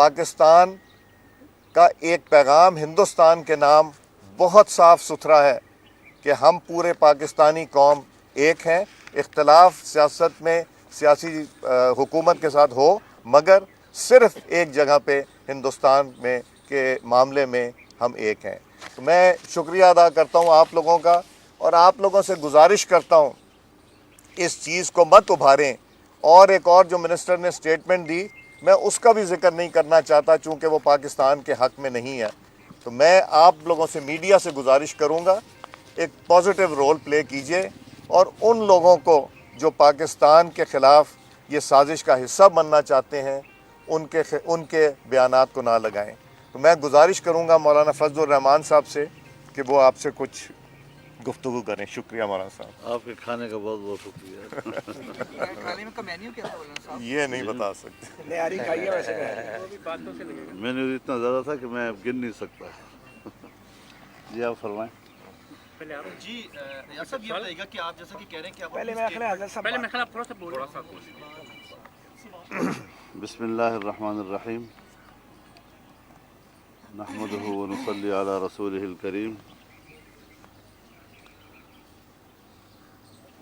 پاکستان کا ایک پیغام ہندوستان کے نام بہت صاف ستھرا ہے کہ ہم پورے پاکستانی قوم ایک ہیں. اختلاف سیاست میں سیاسی حکومت کے ساتھ ہو، مگر صرف ایک جگہ پہ ہندوستان میں کے معاملے میں ہم ایک ہیں. تو میں شکریہ ادا کرتا ہوں آپ لوگوں کا، اور آپ لوگوں سے گزارش کرتا ہوں اس چیز کو مت ابھاریں. اور ایک اور جو منسٹر نے سٹیٹمنٹ دی، میں اس کا بھی ذکر نہیں کرنا چاہتا چونکہ وہ پاکستان کے حق میں نہیں ہے. تو میں آپ لوگوں سے میڈیا سے گزارش کروں گا ایک پازیٹیو رول پلے کیجئے، اور ان لوگوں کو جو پاکستان کے خلاف یہ سازش کا حصہ بننا چاہتے ہیں ان کے بیانات کو نہ لگائیں. تو میں گزارش کروں گا مولانا فضل الرحمان صاحب سے کہ وہ آپ سے کچھ گفتگو کریں. شکریہ مولانا صاحب. آپ کے کھانے کا بہت بہت شکریہ. کھانے میں کا مینیو کیا تھا مولانا صاحب؟ یہ نہیں بتا سکتے. نہاری کھائیے ویسے مینیو اتنا زیادہ تھا کہ میں اب گن نہیں سکتا. جی آپ فرمائیں. جی ریاض صاحب یہ بتائیے گا کہ آپ جیسا کہ کہہ رہے ہیں کہ آپ پہلے میں تھوڑا سا بول رہا بسم اللہ الرحمن الرحیم. نحمده ونصلي على رسوله الکریم.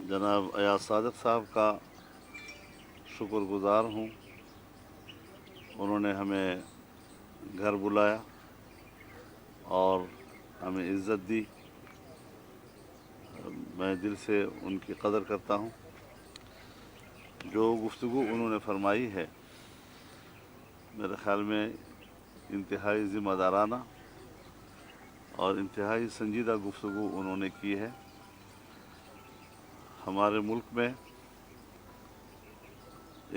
جناب ایاز صادق صاحب کا شکر گزار ہوں. انہوں نے ہمیں گھر بلایا اور ہمیں عزت دی. میں دل سے ان کی قدر کرتا ہوں. جو گفتگو انہوں نے فرمائی ہے میرے خیال میں انتہائی ذمہ دارانہ اور انتہائی سنجیدہ گفتگو انہوں نے کی ہے. ہمارے ملک میں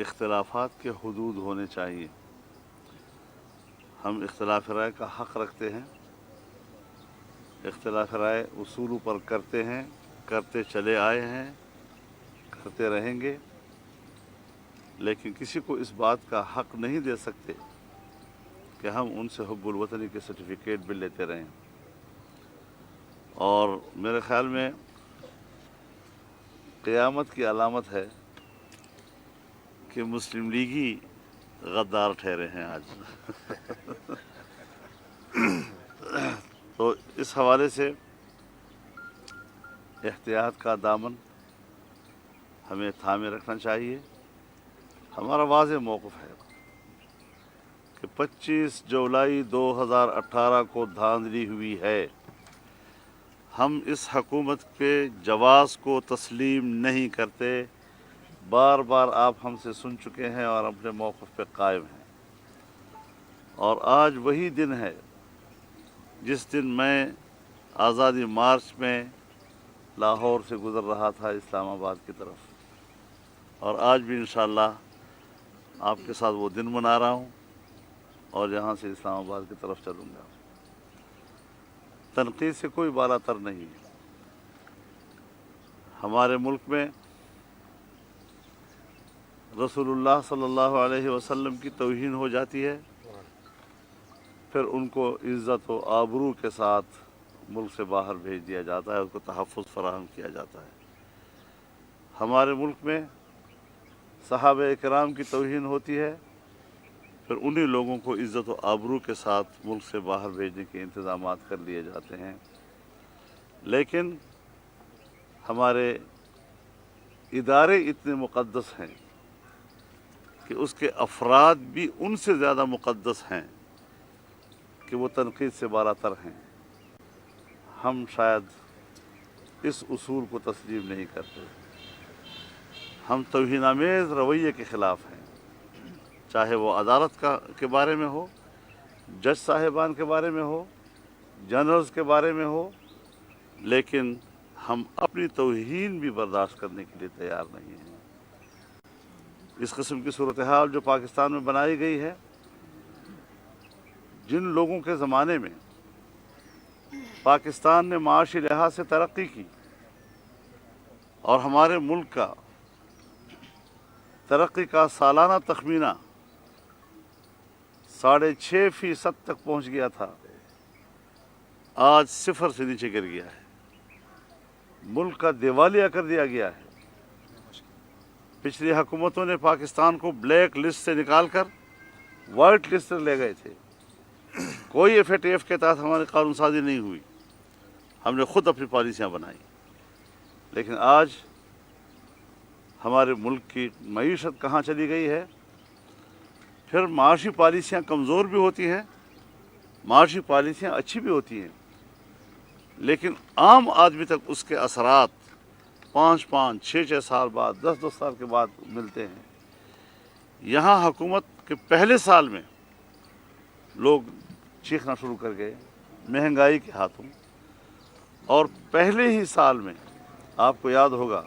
اختلافات کے حدود ہونے چاہیے. ہم اختلاف رائے کا حق رکھتے ہیں. اختلاف رائے اصولوں پر کرتے ہیں، کرتے چلے آئے ہیں، کرتے رہیں گے. لیکن کسی کو اس بات کا حق نہیں دے سکتے کہ ہم ان سے حب الوطنی کے سرٹیفکیٹ بھی لیتے رہیں. اور میرے خیال میں قیامت کی علامت ہے کہ مسلم لیگی غدار ٹھہرے ہیں آج. تو اس حوالے سے احتیاط کا دامن ہمیں تھامے رکھنا چاہیے. ہمارا واضح موقف ہے کہ 25 جولائی 2018 کو دھاندلی ہوئی ہے. ہم اس حکومت کے جواز کو تسلیم نہیں کرتے. بار بار آپ ہم سے سن چکے ہیں اور اپنے موقف پہ قائم ہیں. اور آج وہی دن ہے جس دن میں آزادی مارچ میں لاہور سے گزر رہا تھا اسلام آباد کی طرف. اور آج بھی انشاءاللہ آپ کے ساتھ وہ دن منا رہا ہوں اور یہاں سے اسلام آباد کی طرف چلوں گا. تنقید سے کوئی بالا تر نہیں. ہمارے ملک میں رسول اللہ صلی اللہ علیہ وسلم کی توہین ہو جاتی ہے، پھر ان کو عزت و آبرو کے ساتھ ملک سے باہر بھیج دیا جاتا ہے، اس کو تحفظ فراہم کیا جاتا ہے. ہمارے ملک میں صحابہ کرام کی توہین ہوتی ہے، پھر انہی لوگوں کو عزت و آبرو کے ساتھ ملک سے باہر بھیجنے کے انتظامات کر لیے جاتے ہیں. لیکن ہمارے ادارے اتنے مقدس ہیں کہ اس کے افراد بھی ان سے زیادہ مقدس ہیں کہ وہ تنقید سے بالا تر ہیں. ہم شاید اس اصول کو تسلیم نہیں کرتے. ہم توہین آمیز رویے کے خلاف ہیں، چاہے وہ عدالت کے بارے میں ہو، جج صاحبان کے بارے میں ہو، جنرلز کے بارے میں ہو. لیکن ہم اپنی توہین بھی برداشت کرنے کے لیے تیار نہیں ہیں. اس قسم کی صورتحال جو پاکستان میں بنائی گئی ہے، جن لوگوں کے زمانے میں پاکستان نے معاشی لحاظ سے ترقی کی اور ہمارے ملک کا ترقی کا سالانہ تخمینہ 6.5% تک پہنچ گیا تھا، آج 0 سے نیچے گر گیا ہے. ملک کا دیوالیہ کر دیا گیا ہے. پچھلی حکومتوں نے پاکستان کو بلیک لسٹ سے نکال کر वाइट लिस्ट ले गए थे। कोई FATF के तहत हमारी कानून साजी नहीं हुई, हमने खुद अपनी पॉलिसियाँ बनाई। लेकिन आज हमारे मुल्क की मईशत कहाँ चली गई है। फिर माशी पॉलिसियाँ कमज़ोर भी होती हैं, माशी पॉलिसियाँ अच्छी भी होती हैं, लेकिन आम आदमी तक उसके असरात 5-5, 6-6 साल बाद, 10-10 साल के बाद मिलते हैं। यहाँ हुकूमत के पहले साल में लोग चीखना शुरू कर गए महंगाई के हाथों, और पहले ही साल में आपको याद होगा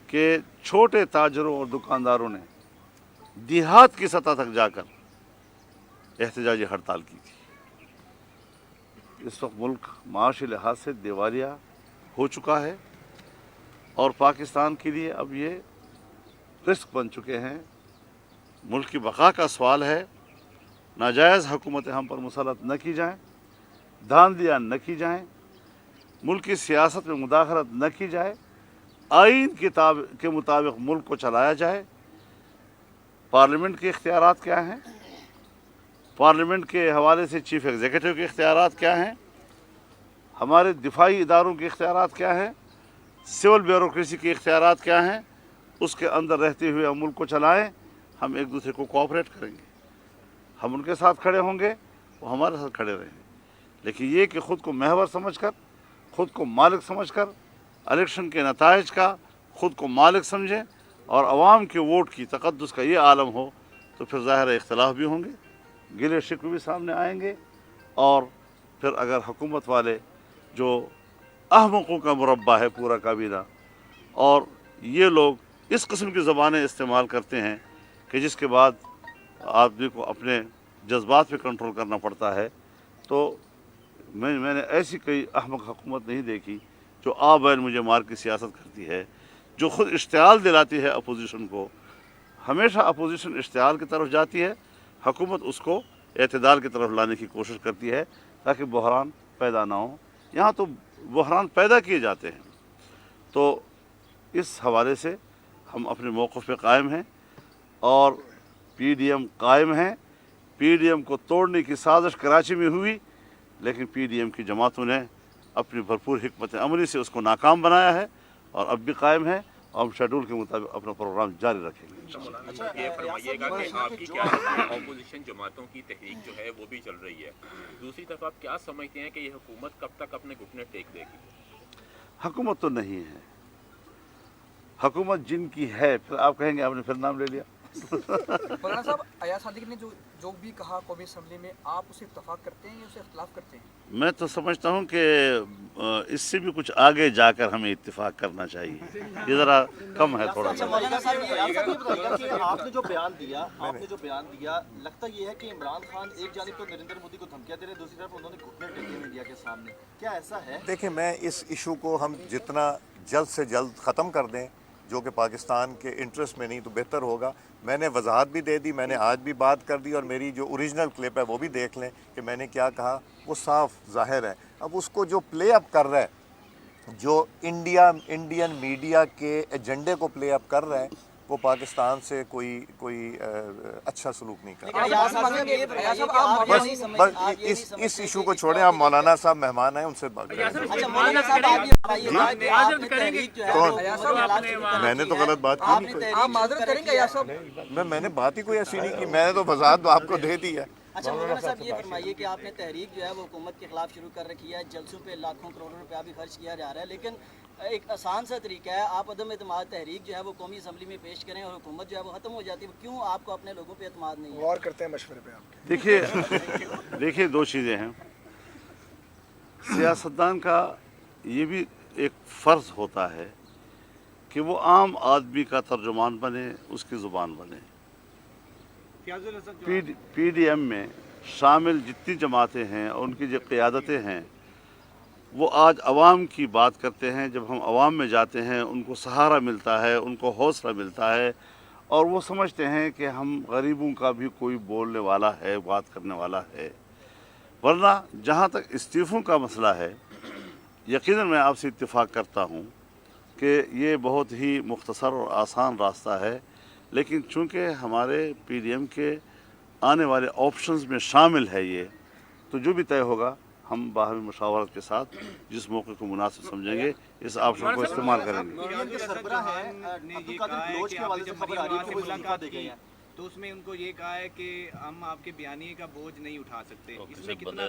कि छोटे ताजरों और दुकानदारों ने देहात की सतह तक जाकर एहतजाजी हड़ताल की थी। इस वक्त मुल्क माशी लिहाज से दिवालिया हो चुका है और पाकिस्तान के लिए अब ये रिस्क बन चुके हैं। मुल्क की बका का सवाल है। नाजायज़ हुकूमतें हम पर मुसलत न की जाएँ, धांधलियाँ न की जाएँ, मुल्क की सियासत में मुदाखलत न की जाए, आइन के मुताबिक मुल्क को चलाया जाए। पार्लियामेंट के इख्तियारात क्या हैं, पार्लियामेंट के हवाले से चीफ एग्जीक्यूटिव के इख्तियारात क्या हैं, हमारे दिफाई इदारों के इख्तियारात क्या हैं, सिविल ब्यूरोक्रेसी के इख्तियारात क्या हैं, उसके अंदर रहते हुए हम मुल्क को चलाएँ। हम एक दूसरे को कोऑपरेट करेंगे, हम उनके साथ खड़े होंगे, वो हमारे साथ खड़े रहेंगे। लेकिन ये कि ख़ुद को महवर समझकर, ख़ुद को मालिक समझकर इलेक्शन के नताइज का ख़ुद को मालिक समझें और अवाम के वोट की तक़द्दुस का ये आलम हो, तो फिर ज़ाहिर है इख्तिलाफ़ भी होंगे, गिले शिकवे भी सामने आएंगे। और फिर अगर हुकूमत वाले जो अहमकों का मुरब्बा है पूरा काबीना, और ये लोग इस किस्म की ज़बानें इस्तेमाल करते हैं कि जिसके बाद आदमी को अपने जज्बात पे कंट्रोल करना पड़ता है, तो मैंने ऐसी कोई अहमक हुकूमत नहीं देखी जो आ बैन मुझे मार की सियासत करती है, जो ख़ुद इश्तियाल दिलाती है अपोजिशन को। हमेशा अपोजिशन इश्तियाल की तरफ जाती है, हुकूमत उसको एतदाल की तरफ लाने की कोशिश करती है ताकि बहरान पैदा ना हो। यहाँ तो बहरान पैदा किए जाते हैं। तो इस हवाले से हम अपने मौक़िफ़ पे कायम हैं और PDM कायम है। PDM को तोड़ने की साजिश कराची में हुई, लेकिन PDM की जमातों ने अपनी भरपूर हिकमत अमली से उसको नाकाम बनाया है और अब भी कायम है, और हम शेड्यूल के मुताबिक अपना प्रोग्राम जारी रखेंगे। ये फरमाइएगा कि आपकी क्या अपोजिशन जमातों की तहरीक जो है वो भी चल रही है, दूसरी तरफ आप क्या समझते हैं कि ये हुकूमत कब तक अपने घुटने टेक देगी? हुकूमत तो नहीं है, हुकूमत जिनकी है, फिर आप कहेंगे आपने फिर नाम ले लिया। मौलाना साहब, अयाज सादिक ने जो भी कहा कौमी असम्बली में, आप उसे इत्तफाक करते हैं या उसे इख्तिलाफ करते हैं? मैं तो समझता हूँ कि इससे भी कुछ आगे जाकर हमें इत्तिफाक करना चाहिए, ये ज़रा कम है थोड़ा। अच्छा मौलाना साहब, ये बताइएगा कि आपने जो बयान दिया लगता ये है कि इमरान खान एक जानिब तो नरेंद्र मोदी को धमकियाँ दे रहे, दूसरी तरफ उन्होंने घुटने टेके मीडिया के सामने, क्या ऐसा है? देखिए, मैं इस इशू को हम जितना जल्द से जल्द ख़त्म कर दें, जो कि पाकिस्तान के इंटरेस्ट में नहीं, तो बेहतर होगा। मैंने वजाहत भी दे दी, मैंने आज भी बात कर दी, और मेरी जो ओरिजिनल क्लिप है वो भी देख लें कि मैंने क्या कहा, वो साफ ज़ाहिर है। अब उसको जो प्ले अप कर रहा है, जो इंडियन मीडिया के एजेंडे को प्ले अप कर रहा है, वो पाकिस्तान से कोई अच्छा सलूक नहीं कर रहा। बस इस इशू को छोड़ें, आप मौलाना साहब मेहमान हैं, उनसे बात करें। मैंने तो गलत बात की नहीं, मैंने बात ही कोई ऐसी नहीं की, मैंने तो वजाहत आपको दे दी है। अच्छा मौलाना साहब, ये फरमाइए कि आपने तहरीक जो है वो हुकूमत के खिलाफ शुरू कर रखी है, जलसों पे लाखों करोड़ों रुपया भी खर्च किया जा रहा है, लेकिन एक आसान सा तरीका है, आप अदम एतमाद तहरीक जो है वो कौमी असम्बली में पेश करें और हुकूमत जो है वो ख़त्म हो जाती है। क्यों आपको अपने लोगों पे एतमाद नहीं है? गौर करते हैं मशवरे पे आपके। देखिए दो चीज़ें हैं। सियासतदान का ये भी एक फ़र्ज़ होता है कि वो आम आदमी का तर्जुमान बने, उसकी ज़ुबान बने। PDM में शामिल जितनी जमातें हैं और उनकी जो क़यादतें हैं, वो आज अवाम की बात करते हैं। जब हम अवाम में जाते हैं, उनको सहारा मिलता है, उनको हौसला मिलता है, और वो समझते हैं कि हम गरीबों का भी कोई बोलने वाला है, बात करने वाला है। वरना जहाँ तक इस्तीफ़ों का मसला है, यकीनन मैं आपसे इत्तेफाक करता हूँ कि ये बहुत ही मुख्तसर और आसान रास्ता है, लेकिन चूँकि हमारे PDM के आने वाले ऑप्शंस में शामिल है ये, तो जो भी तय होगा हम बाहमी मुशावरत के साथ जिस मौके को मुनासिब समझेंगे इस ऑप्शन को इस्तेमाल करेंगे। पीडीएम के सरबराह हैं अब्दुल कादिर बलोच के हवाले से खबर आ रही है कि वो इस्तीफा दे गए हैं। तो उसमें उनको ये कहा है कि हम आपके बयानिए का बोझ नहीं उठा सकते। इसमें कितना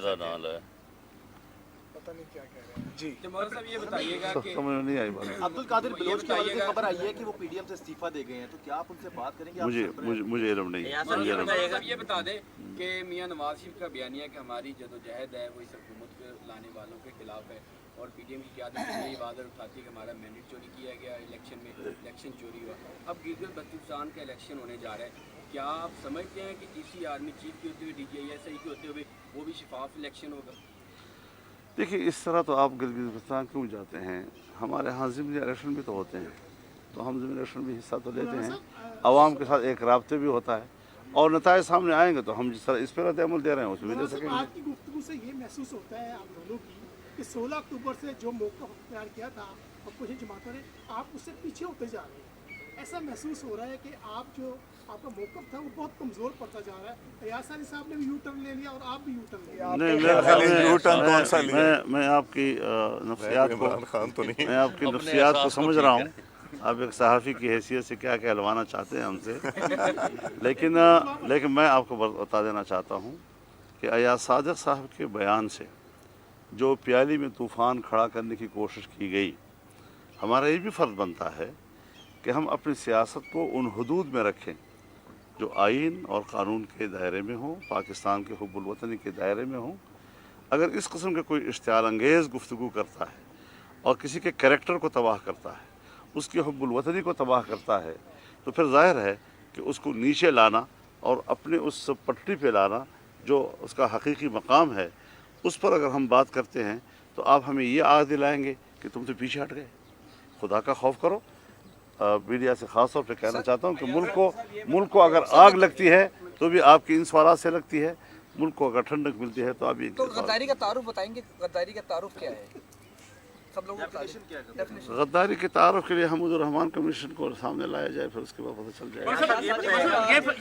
जी मौलाना साहब ये बताइएगा कि समझ में नहीं आई बात। अब्दुल कादिर बलोच के हवाले से खबर आई है कि वो पीडीएम से इस्तीफा दे गए हैं, तो क्या आप उनसे बात करेंगे? मुझे इल्म नहीं है। साहब ये बता दें कि मियां नवाज शरीफ का बयानिया कि हमारी जदोजहद है वो इस हुकूमत को लाने वालों के खिलाफ है, और पीडीएम की क़यादत में ये वादा उठाती है कि हमारा मैंडेट चोरी किया गया, इलेक्शन में इलेक्शन चोरी हुआ। अब गिलगित बल्तिस्तान का इलेक्शन होने जा रहा है, क्या आप समझते हैं कि इसी आर्मी चीफ के होते हुए DGI के होते हुए वो भी शफाफ इलेक्शन होगा? देखिए, इस तरह तो आप गिलगित क्यों जाते हैं? हमारे यहाँ ज़िमनी इलेक्शन भी तो होते हैं, तो हम ज़िमनी इलेक्शन में हिस्सा तो लेते हैं, आवाम के साथ एक राब्ते भी होता है, और नताए सामने आएंगे तो हम जिस तरह इस पर रद्द-ए-अमल दे रहे हैं उसमें भी दे सकेंगे। आपकी गुफ्तगू से ये महसूस होता है आप दोनों की कि 16 अक्टूबर से जो मौका तैयार किया था अपोजिशन जमातों ने, आप उससे पीछे होते जा रहे हैं। ऐसा महसूस हो रहा है कि आप जो आपका मौक़िफ़ था वो बहुत कमज़ोर पड़ता जा रहा है। अयाज सारी साहब ने भी यू टर्न ले लिया और आप भी यू टर्न ले लिया। मैं आपकी नफ्सियात को समझ रहा हूँ, आप एक सहाफ़ी की हैसियत से क्या कहलवाना चाहते हैं हमसे, लेकिन मैं आपको बता देना चाहता हूँ कि अयाज सादिक साहब के बयान से जो प्याली में तूफ़ान खड़ा करने की कोशिश की गई, हमारा ये भी फ़र्ज़ बनता है कि हम अपनी सियासत को उन हदूद में रखें जो आइन और क़ानून के दायरे में हों, पाकिस्तान के हुब्बुल वतनी के दायरे में हों। अगर इस किस्म के कोई इश्तियाल अंगेज़ गुफ्तगू करता है और किसी के कैरेक्टर को तबाह करता है, उसकी हुब्बुल वतनी को तबाह करता है, तो फिर ज़ाहिर है कि उसको नीचे लाना और अपने उस पटरी पे लाना जो उसका हकीकी मकाम है, उस पर अगर हम बात करते हैं तो आप हमें ये आग दिलाएंगे कि तुम तो पीछे हट गए। खुदा का खौफ करो। मीडिया से ख़ास तौर पर कहना चाहता हूँ कि मुल्क को अगर आग लगती है तो भी आपकी इन सवालात से लगती है, मुल्क को अगर ठंडक मिलती है तो आप ये तो गद्दारी का तारुफ बताएंगे, गद्दारी का तारुफ क्या है? सब लोगों को गद्दारी के तारुफ के लिए हमूदुर रहमान कमीशन को सामने लाया जाए, फिर उसके बाद पता चल जाएगा।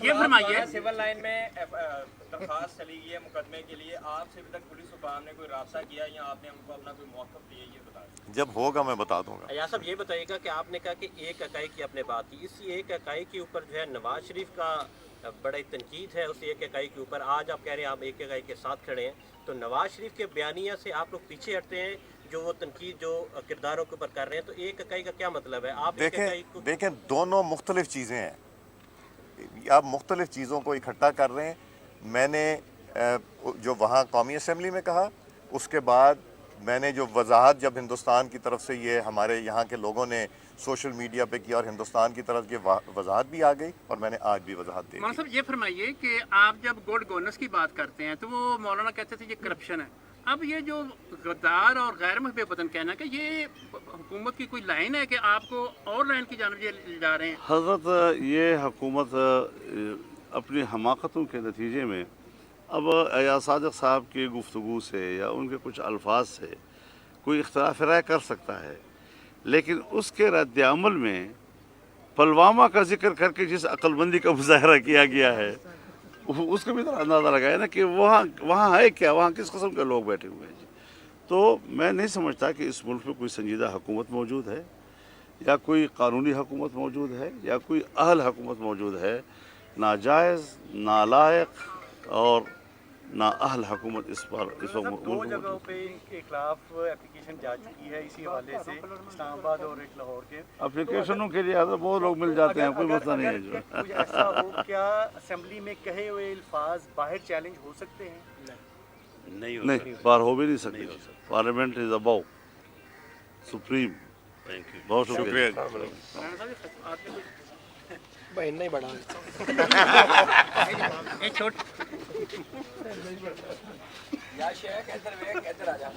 ये फरमाइए, सिविल लाइन में दरखास्त चली गई है मुकदमे के लिए, आपसे अभी तक पुलिस सुपार ने कोई राब्ता किया या आपने हमको अपना कोई मौक़िफ़ दिया, ये बता दें। जब होगा मैं बता दूंगा। अयाज साहब ये बताइएगा कि आपने कहा कि एक इकाई की आपने बात की, इस एक इकाई के ऊपर जो है नवाज शरीफ का बड़ा तनकीद है, उस एक इकाई के ऊपर आज आप कह रहे हैं आप एक इकाई के साथ खड़े हैं, तो नवाज शरीफ के बयानिया से आप लोग पीछे हटते हैं जो वो तनकीद जो किरदारों के ऊपर कर रहे हैं, तो एक इकाई का क्या मतलब है? आप देखें दोनों मुख्तलिफ चीज़ें हैं, आप मुख्तलिफ चीज़ों को इकट्ठा कर रहे हैं। मैंने जो वहाँ कौमी असम्बली में कहा, उसके बाद मैंने जो वजाहत जब हिंदुस्तान की तरफ से ये हमारे यहाँ के लोगों ने सोशल मीडिया पे किया और हिंदुस्तान की तरफ ये वजाहत भी आ गई और मैंने आज भी वजाहत दी। साहब ये फरमाइए कि आप जब गुड गवर्नेंस की बात करते हैं तो वो मौलाना कहते थे ये करप्शन है। अब ये जो गद्दार और गैर महब वतन कहना कि ये हुकूमत की कोई लाइन है कि आपको और लाइन की जानब ले जा रहे हैं? हज़रत, ये हुकूमत अपनी हमाकतों के नतीजे में अब अयाज सादिक साहब की गुफ्तगू से या उनके कुछ अल्फाज से कोई इख्तिलाफ राय कर सकता है, लेकिन उसके रद्द अमल में पुलवामा का जिक्र करके जिस अक्लमंदी का मुजाहरा किया गया है उसका भी तो अंदाज़ा लगाया ना कि वहाँ है क्या, वहाँ किस किस्म के लोग बैठे हुए हैं। तो मैं नहीं समझता कि इस मुल्क में कोई संजीदा हुकूमत मौजूद है या कोई कानूनी हुकूमत मौजूद है या कोई अहल हुकूमत मौजूद है। नाजायज़, नालायक और ना अहल हुकूमत इस वक्त दो जगहों पे के खिलाफ एप्लीकेशन जा चुकी है इसी हवाले से, इस्लामाबाद और एक लाहौर के। एप्लीकेशनों के लिए बहुत लोग मिल जाते हैं, कोई मसला नहीं है। जो कुछ ऐसा हो, क्या असेंबली में कहे हुए अल्फाज बाहर चैलेंज हो सकते हैं? नहीं, बाहर हो भी नहीं सकते। Parliament is above supreme. बहुत शुक्रिया। नहीं बढ़ा या शेख इधर आ जा।